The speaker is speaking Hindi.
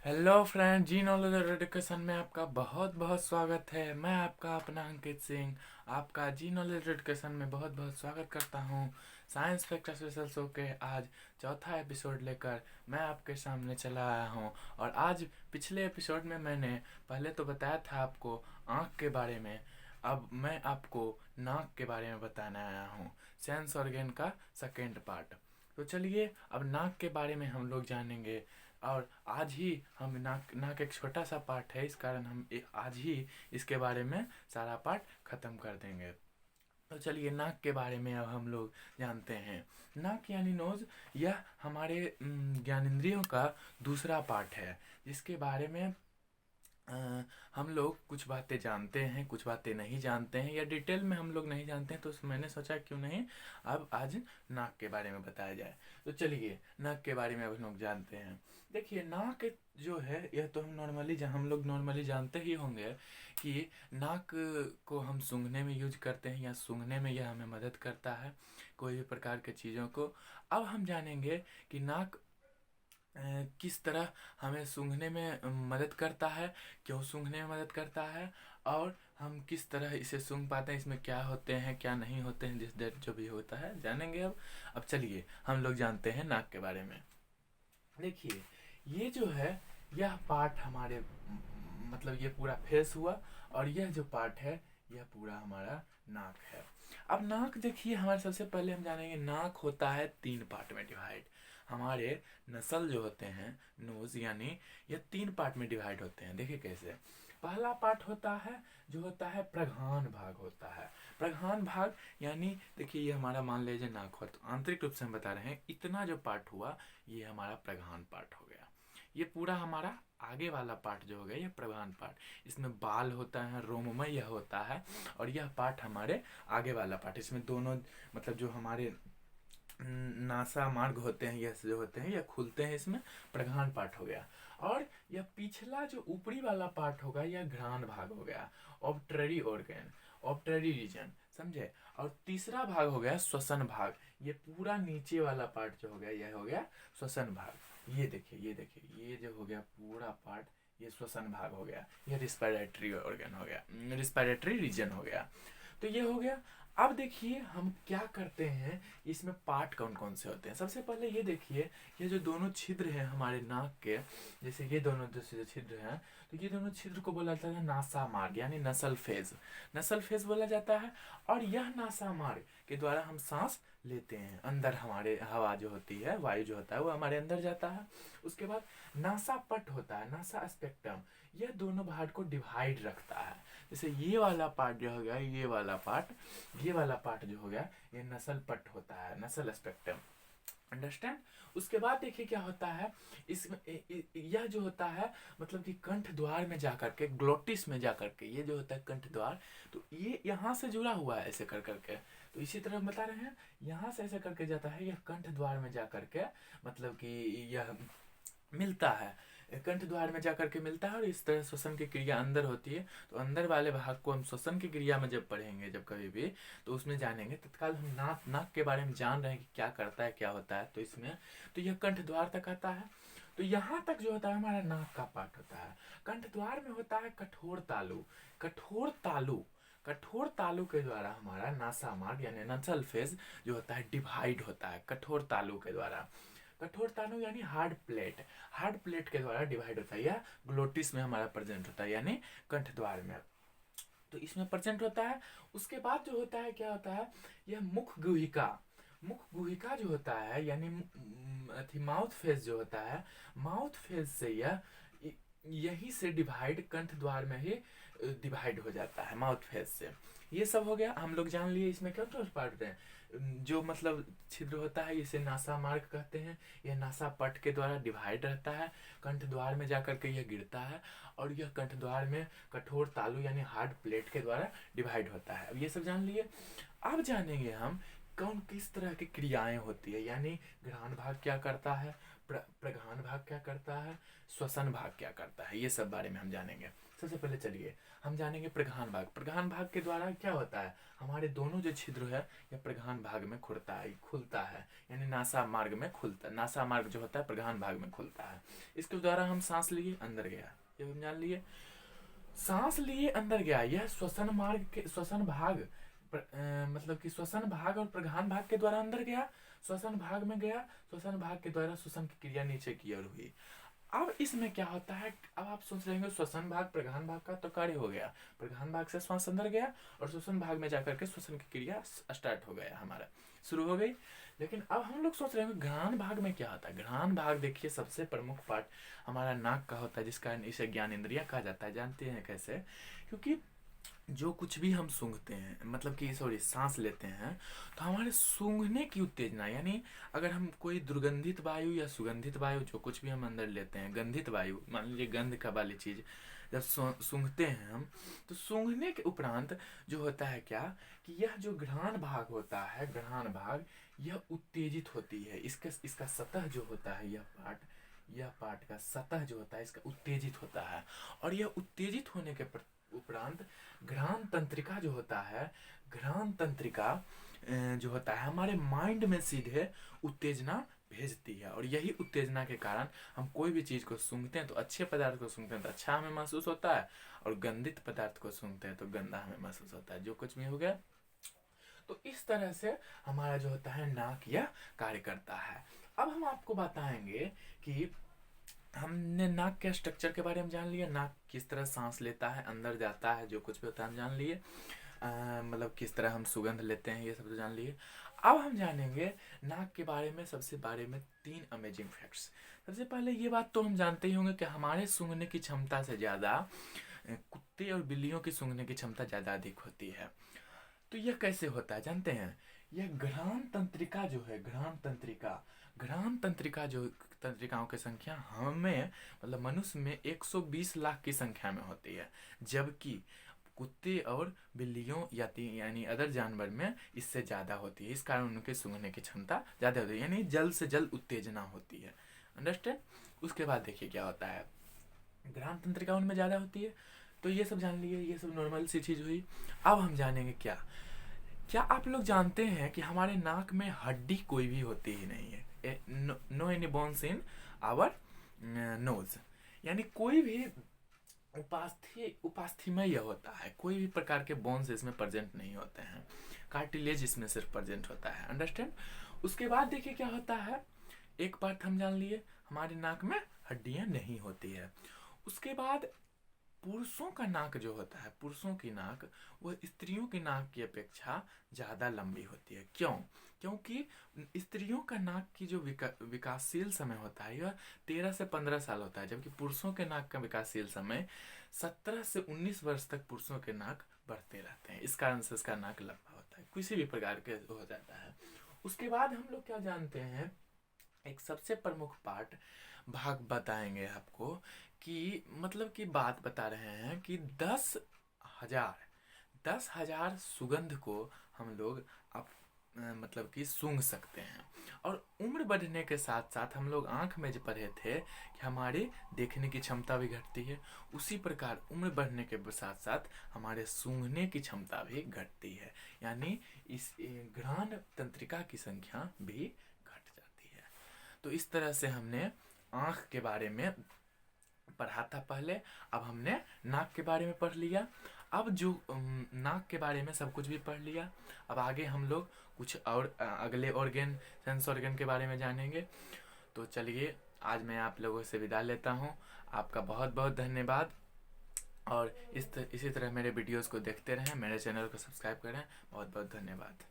हेलो फ्रेंड, जी नॉलेज एजुकेशन में आपका बहुत बहुत स्वागत है। मैं आपका अपना अंकित सिंह आपका जी नॉलेज एजुकेशन में बहुत बहुत स्वागत करता हूँ। साइंस फैक्ट स्पेशल शो के आज चौथा एपिसोड लेकर मैं आपके सामने चला आया हूँ। और आज पिछले एपिसोड में मैंने पहले तो बताया था आपको आँख के बारे में। अब मैं आपको नाक के बारे में बताने आया हूँ, सेंस ऑर्गन का सेकेंड पार्ट। तो चलिए अब नाक के बारे में हम लोग जानेंगे। और आज ही हम नाक नाक एक छोटा सा पार्ट है, इस कारण हम आज ही इसके बारे में सारा पार्ट खत्म कर देंगे। तो चलिए नाक के बारे में अब हम लोग जानते हैं। नाक यानी नोज, यह हमारे ज्ञानेंद्रियों का दूसरा पार्ट है, जिसके बारे में अ, हम लोग कुछ बातें जानते हैं, कुछ बातें नहीं जानते हैं, या डिटेल में हम लोग नहीं जानते हैं। तो मैंने सोचा क्यों नहीं अब आज नाक के बारे में बताया जाए। तो चलिए नाक के बारे में अब हम लोग जानते हैं। देखिए नाक जो है यह तो हम लोग नॉर्मली जानते ही होंगे कि नाक को हम सूंघने में यूज करते हैं, या सूंघने में यह हमें मदद करता है कोई भी प्रकार के चीज़ों को। अब हम जानेंगे कि नाक किस तरह हमें सूंघने में मदद करता है, क्यों सूंघने में मदद करता है, और हम किस तरह इसे सूंघ पाते हैं, इसमें क्या होते हैं क्या नहीं होते हैं, जिस डेट जो भी होता है जानेंगे अब चलिए हम लोग जानते हैं नाक के बारे में। देखिए ये जो है यह पार्ट हमारे मतलब ये पूरा फेस हुआ, और यह जो पार्ट है यह पूरा हमारा नाक है। अब नाक देखिए, हमारे सबसे पहले हम जानेंगे नाक होता है तीन पार्ट में डिवाइड। हमारे नसल जो होते हैं, नोज यानी, यह तीन पार्ट में डिवाइड होते हैं। देखिए कैसे। पहला पार्ट होता है जो होता है प्रधान भाग होता है। प्रधान भाग यानी देखिए ये हमारा मान लीजिए नाक हो, तो आंतरिक रूप से हम बता रहे हैं इतना जो पार्ट हुआ ये हमारा प्रधान पार्ट हो गया। ये पूरा हमारा आगे वाला पार्ट जो हो गया ये प्रधान पार्ट। इसमें बाल होता है, रोममय यह होता है, और यह पार्ट हमारे आगे वाला पार्ट। इसमें दोनों मतलब जो हमारे नासा मार्ग होते हैं, यह जो होते हैं यह खुलते हैं, इसमें प्रधान पार्ट हो गया। और यह पिछला जो ऊपरी वाला पार्ट होगा यह घ्राण भाग हो गया, ऑब्टरी ऑर्गन, ऑब्टरी रीजन, समझे। और तीसरा भाग हो गया श्वसन भाग। ये पूरा नीचे वाला पार्ट जो हो गया यह हो गया श्वसन भाग। ये देखिए ये देखिए ये जो हो गया पूरा पार्ट ये श्वसन भाग हो गया, ये रिस्पिरेटरी ऑर्गन हो गया, रिस्पिरेटरी रीजन हो गया। तो ये हो गया। अब देखिए हम क्या करते हैं, इसमें पार्ट कौन कौन से होते हैं। सबसे पहले ये देखिए, ये जो दोनों छिद्र हैं हमारे नाक के, जैसे ये दोनों जो छिद्र हैं, तो ये दोनों छिद्र को बोला जाता है नासा मार्ग यानी नसल फेज, नसल फेज बोला जाता है। और यह नासा मार्ग के द्वारा हम सांस लेते हैं, अंदर हमारे हवा जो होती है, वायु जो होता है वो हमारे अंदर जाता है। उसके बाद नासा पट होता है, नासा स्पेक्ट्रम, यह दोनों भाग को डिवाइड रखता है। जैसे ये वाला पार्ट जो हो गया, ये वाला पार्ट जो हो गया ये नसल पट होता है, नसल स्पेक्ट्रम, अंडरस्टैंड। उसके बाद देखिए क्या होता है, इसमें यह जो होता है मतलब कि कंठ द्वार में जाकर के, ग्लोटिस में जाकर के, ये जो होता है कंठ द्वार, तो ये यहाँ से जुड़ा हुआ है ऐसे कर करके। तो इसी तरह हम बता रहे हैं, यहाँ से ऐसे करके जाता है यह कंठ द्वार में जाकर के, मतलब कि यह मिलता है, कंठ द्वार में जाकर के मिलता है। और इस तरह श्वसन की क्रिया अंदर होती है। तो अंदर वाले भाग को हम श्वसन की क्रिया में जब पढ़ेंगे, जब कभी भी, तो उसमें जानेंगे। तत्काल हम नाक नाक के बारे में जान रहे हैं कि क्या करता है क्या होता है। तो इसमें तो यह कंठ द्वार तक आता है। तो यहाँ तक जो होता है हमारा नाक का पार्ट होता है। कंठ द्वार में होता है कठोर तालु, कठोर तालु, कठोर तालु के द्वारा हमारा नासा मार्ग यानी नसल फेज जो होता है डिवाइड होता है कठोर तालु के द्वारा। कठोर तालु यानी हार्ड प्लेट, हार्ड प्लेट के द्वारा डिवाइड होता है, या ग्लोटिस में हमारा प्रेजेंट होता है यानी कंठ द्वार में, तो इसमें प्रेजेंट होता है। उसके बाद जो होता है क्या होता है, यह मुख गुहिका, मुख गुहिका जो होता है यानी माउथ फेस जो होता है, माउथ फेस से यह यहीं से डिवाइड कंठ द्वार में ही डिवाइड हो जाता है माउथ फेस से। ये सब हो गया, हम लोग जान लिए इसमें क्या पार्ट होते हैं। जो मतलब छिद्र होता है इसे नासा मार्ग कहते हैं, यह नासा पट के द्वारा डिवाइड रहता है, कंठ द्वार में जाकर के यह गिरता है, और यह कंठ द्वार में कठोर तालु यानी हार्ड प्लेट के द्वारा डिवाइड होता है। अब ये सब जान लिए। अब जानेंगे हम कौन किस तरह की क्रियाएं होती है, यानी घ्राण भाग क्या करता है, प्रघान भाग क्या करता है, श्वसन भाग क्या करता है, ये सब बारे में हम जानेंगे। सबसे पहले चलिए हम जानेंगे प्रघान भाग। प्रघान भाग के द्वारा क्या होता है, हमारे दोनों जो छिद्र है यह प्रघान भाग में खुलता है, यानी नासा मार्ग में खुलता है। नासा मार्ग जो होता है प्रघान भाग में खुलता है। इसके द्वारा हम सांस लिए अंदर गया, ये हम जान लिए। सांस लिए अंदर गया, यह श्वसन मार्ग के श्वसन भाग मतलब कि श्वसन भाग और प्रघान भाग के द्वारा अंदर गया, श्वसन भाग में गया, श्वसन भाग के द्वारा श्वसन की क्रिया नीचे की ओर हुई। अब इसमें क्या होता है, अब आप सोच रहे होंगे श्वसन भाग प्रघान भाग का तो कार्य हो गया, प्रघान भाग से श्वास अंदर गया और श्वसन भाग में जाकर के श्वसन की क्रिया स्टार्ट हो गया, हमारा शुरू हो गई। लेकिन अब हम लोग सोच रहे हैं घ्राण भाग में क्या होता है। घ्राण भाग देखिए सबसे प्रमुख पार्ट हमारा नाक का होता है, जिसका इसे ज्ञान इंद्रिया कहा जाता है। जानते हैं कैसे, क्योंकि जो कुछ भी हम सूंघते हैं, मतलब कि सॉरी सांस लेते हैं, तो हमारे सूंघने की उत्तेजना, यानी अगर हम कोई दुर्गंधित वायु या सुगंधित वायु जो कुछ भी हम अंदर लेते हैं, गंधित वायु मान लीजिए गंध का वाली चीज जब सूंघते हैं हम, तो सूंघने के उपरांत जो होता है क्या कि यह जो घ्राण भाग होता है, घ्राण भाग यह उत्तेजित होती है। इसका सतह जो होता है, यह पार्ट का सतह जो होता है इसका उत्तेजित होता है, और यह उत्तेजित होने के उपरांत घ्राण तंत्रिका जो होता है, घ्राण तंत्रिका जो होता है हमारे माइंड में सीधे उत्तेजना भेजती है, और यही उत्तेजना के कारण हम कोई भी चीज को सूंघते हैं तो अच्छे पदार्थ को सूंघते हैं तो अच्छा हमें महसूस होता है, और गंदित पदार्थ को सूंघते हैं तो गंदा हमें महसूस होता है, जो कुछ भी हो गया। तो इस तरह से हमारा जो होता है नाक यह कार्य करता है। अब हम आपको बताएंगे कि हमने नाक के स्ट्रक्चर के बारे में जान लिया, नाक किस तरह सांस लेता है, अंदर जाता है, जो कुछ भी होता है हम जान लिए, मतलब किस तरह हम सुगंध लेते हैं, ये सब तो जान लिए। अब हम जानेंगे नाक के बारे में, सबसे बारे में 3 अमेजिंग फैक्ट्स। सबसे पहले ये बात तो हम जानते ही होंगे कि हमारे सूंघने की क्षमता से ज़्यादा कुत्ते और बिल्लियों की सूंघने की क्षमता ज़्यादा अधिक होती है। तो यह कैसे होता है जानते हैं, यह घ्राण तंत्रिका जो है, घ्राण तंत्रिका जो तंत्रिकाओं की संख्या हमें मतलब मनुष्य में 120 लाख की संख्या में होती है, जबकि कुत्ते और बिल्लियों यानी अदर जानवर में इससे ज़्यादा होती है। इस कारण उनके सूंघने की क्षमता ज़्यादा होती है, यानी जल्द से जल्द उत्तेजना होती है। अंडरस्टैंड। उसके बाद देखिए क्या होता है, घ्राण तंत्रिका उनमें ज़्यादा होती है। तो ये सब जान लिए, ये सब नॉर्मल सी चीज़ हुई। अब हम जानेंगे क्या आप लोग जानते हैं कि हमारे नाक में हड्डी कोई भी होती ही नहीं है, no any bones in our nose, यानी कोई भी उपास्थीमय होता है, कोई भी प्रकार के बोन्स इसमें प्रेजेंट नहीं होते हैं, कार्टिलेज इसमें सिर्फ प्रेजेंट होता है। अंडरस्टैंड। उसके बाद देखिए क्या होता है, एक बात हम जान लिए, हमारे नाक में हड्डियां नहीं होती है। उसके बाद पुरुषों का नाक जो होता है, पुरुषों की नाक वह स्त्रियों की नाक की अपेक्षा ज़्यादा लंबी होती है। क्यों? क्योंकि स्त्रियों का नाक की जो विकासशील समय होता है यह 13 से 15 साल होता है, जबकि पुरुषों के नाक का विकासशील समय 17 से 19 वर्ष तक पुरुषों के नाक बढ़ते रहते हैं। इस कारण से इसका नाक लंबा होता है, किसी भी प्रकार के हो जाता है। उसके बाद हम लोग क्या जानते हैं, एक सबसे प्रमुख भाग बताएंगे आपको कि मतलब की बात बता रहे हैं कि 10,000 सुगंध को हम लोग मतलब कि सूंघ सकते हैं। और उम्र बढ़ने के साथ साथ हम लोग आंख में जो पढ़े थे कि हमारे देखने की क्षमता भी घटती है, उसी प्रकार उम्र बढ़ने के साथ साथ हमारे सूंघने की क्षमता भी घटती है, यानी इस घ्राण तंत्रिका की संख्या भी घट जाती है। तो इस तरह से हमने आंख के बारे में पढ़ा था पहले, अब हमने नाक के बारे में पढ़ लिया। अब जो नाक के बारे में सब कुछ भी पढ़ लिया, अब आगे हम लोग कुछ और अगले ऑर्गन, सेंस ऑर्गन के बारे में जानेंगे। तो चलिए आज मैं आप लोगों से विदा लेता हूँ। आपका बहुत बहुत धन्यवाद, और इसी तरह मेरे वीडियोस को देखते रहें, मेरे चैनल को सब्सक्राइब करें। बहुत बहुत धन्यवाद।